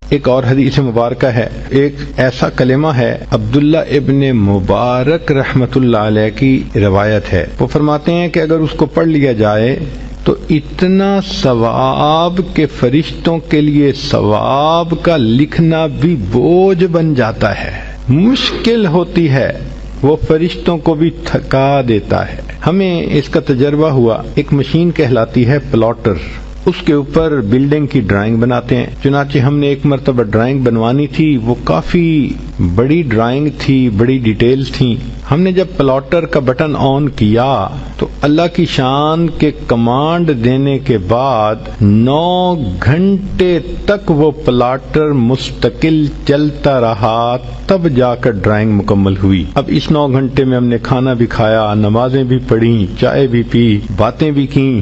ایک اور حدیث مبارکہ ہے، ایک ایسا کلمہ ہے، عبداللہ ابن مبارک رحمت اللہ علیہ کی روایت ہے، وہ فرماتے ہیں کہ اگر اس کو پڑھ لیا جائے تو اتنا ثواب کہ فرشتوں کے لیے ثواب کا لکھنا بھی بوجھ بن جاتا ہے، مشکل ہوتی ہے، وہ فرشتوں کو بھی تھکا دیتا ہے۔ ہمیں اس کا تجربہ ہوا، ایک مشین کہلاتی ہے پلاٹر، اس کے اوپر بلڈنگ کی ڈرائنگ بناتے ہیں۔ چنانچہ ہم نے ایک مرتبہ ڈرائنگ بنوانی تھی، وہ کافی بڑی ڈرائنگ تھی، بڑی ڈیٹیلز تھیں۔ ہم نے جب پلاٹر کا بٹن آن کیا تو اللہ کی شان کے کمانڈ دینے کے بعد 9 گھنٹے تک وہ پلاٹر مستقل چلتا رہا، تب جا کر ڈرائنگ مکمل ہوئی۔ اب اس 9 گھنٹے میں ہم نے کھانا بھی کھایا، نمازیں بھی پڑھی، چائے بھی پی، باتیں بھی کی،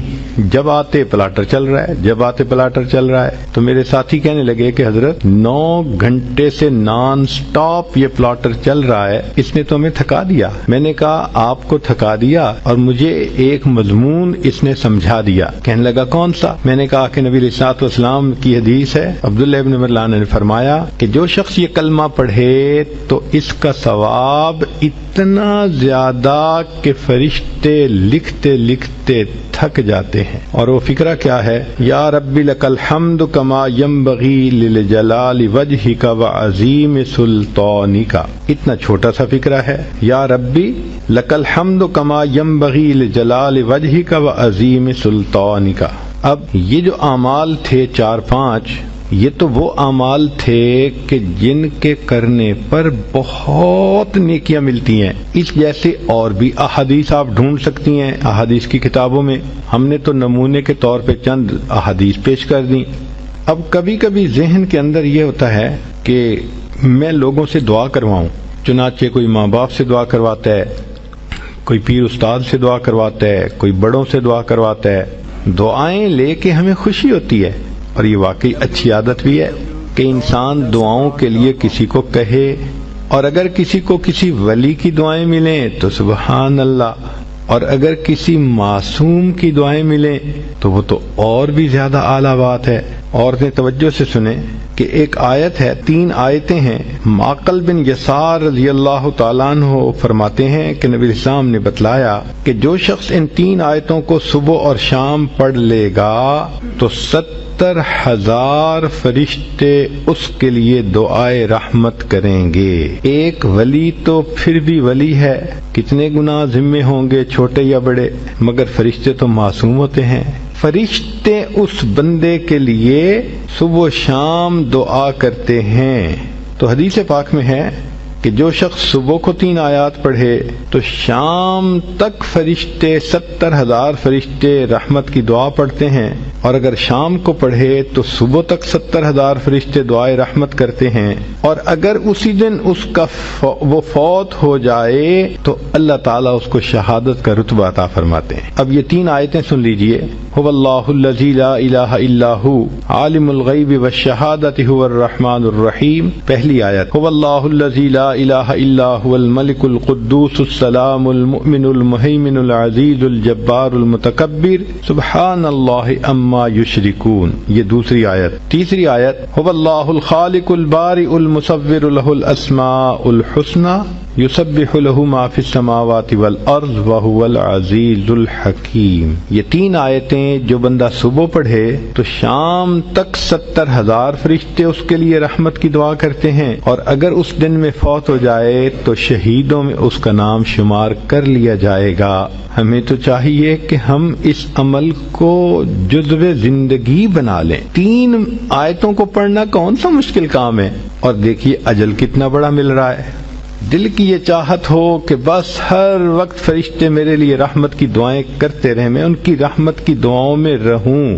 جب آتے پلاٹر چل رہا ہے، جب آتے پلاٹر چل رہا ہے۔ تو میرے ساتھی کہنے لگے کہ حضرت 9 گھنٹے سے نان سٹاپ یہ پلاٹر چل رہا ہے، اس نے تو ہمیں تھکا دیا۔ میں نے کہا آپ کو تھکا دیا اور مجھے ایک مضمون اس نے سمجھا دیا۔ کہنے لگا کون سا؟ میں نے کہا کہ نبی علیہ الصلوۃ والسلام کی حدیث ہے، عبداللہ ابن عمر نے فرمایا کہ جو شخص یہ کلمہ پڑھے تو اس کا ثواب اتنا زیادہ کہ فرشتے لکھتے لکھتے تھک جاتے ہیں۔ اور وہ فکرہ کیا ہے؟ یا رب لک الحمد کما ینبغی لجلال وجہک وعظیم سلطانک۔ اتنا چھوٹا سا فکرہ ہے، یا ربی لک الحمد کما ینبغی لجلال وجہک وعظیم سلطانک۔ اب یہ جو اعمال تھے 4-5، یہ تو وہ اعمال تھے کہ جن کے کرنے پر بہت نیکیاں ملتی ہیں۔ اس جیسے اور بھی احادیث آپ ڈھونڈ سکتی ہیں احادیث کی کتابوں میں، ہم نے تو نمونے کے طور پہ چند احادیث پیش کر دیں۔ اب کبھی کبھی ذہن کے اندر یہ ہوتا ہے کہ میں لوگوں سے دعا کرواؤں، چنانچہ کوئی ماں باپ سے دعا کرواتا ہے، کوئی پیر استاد سے دعا کرواتا ہے، کوئی بڑوں سے دعا کرواتا ہے، دعائیں لے کے ہمیں خوشی ہوتی ہے۔ اور یہ واقعی اچھی عادت بھی ہے کہ انسان دعاؤں کے لیے کسی کو کہے، اور اگر کسی کو کسی ولی کی دعائیں ملیں تو سبحان اللہ، اور اگر کسی معصوم کی دعائیں ملیں تو وہ تو اور بھی زیادہ اعلیٰ بات ہے۔ عورتیں توجہ سے سنیں کہ ایک آیت ہے، 3 آیتیں ہیں۔ معقل بن یسار رضی اللہ تعالیٰ عنہ فرماتے ہیں کہ نبی اسلام نے بتلایا کہ جو شخص ان 3 آیتوں کو صبح اور شام پڑھ لے گا تو 70,000 فرشتے اس کے لیے دعائے رحمت کریں گے۔ ایک ولی تو پھر بھی ولی ہے، کتنے گناہ ذمے ہوں گے چھوٹے یا بڑے، مگر فرشتے تو معصوم ہوتے ہیں۔ فرشتے اس بندے کے لیے صبح و شام دعا کرتے ہیں۔ تو حدیث پاک میں ہے کہ جو شخص صبح کو 3 آیات پڑھے تو شام تک فرشتے 70,000 فرشتے رحمت کی دعا پڑھتے ہیں، اور اگر شام کو پڑھے تو صبح تک 70,000 فرشتے دعائے رحمت کرتے ہیں، اور اگر اسی دن اس کا وہ فوت ہو جائے تو اللہ تعالیٰ اس کو شہادت کا رتبہ عطا فرماتے ہیں۔ اب یہ 3 آیتیں سن لیجئے۔ هو اللہ الذی لا الہ الا هو عالم الغیب والشہادۃ هو الرحمن الرحیم۔ پہلی آیت، هو اللہ الذی لا الہ الا هو الملک القدوس السلام المؤمن المہیمن العزیز الجبار المتکبر سبحان اللہ عما یشرکون۔ یہ دوسری آیت۔ تیسری آیت، هو اللہ الخالق البارئ المصور له الاسماء الحسنى یسبح له ما فی السماوات والارض وهو العزیز الحکیم۔ یہ 3 آیتیں جو بندہ صبح پڑھے تو شام تک 70,000 فرشتے اس کے لیے رحمت کی دعا کرتے ہیں، اور اگر اس دن میں فوت ہو جائے تو شہیدوں میں اس کا نام شمار کر لیا جائے گا۔ ہمیں تو چاہیے کہ ہم اس عمل کو جزو زندگی بنا لیں۔ 3 آیتوں کو پڑھنا کون سا مشکل کام ہے، اور دیکھیے اجل کتنا بڑا مل رہا ہے۔ دل کی یہ چاہت ہو کہ بس ہر وقت فرشتے میرے لیے رحمت کی دعائیں کرتے رہیں، میں ان کی رحمت کی دعاؤں میں رہوں۔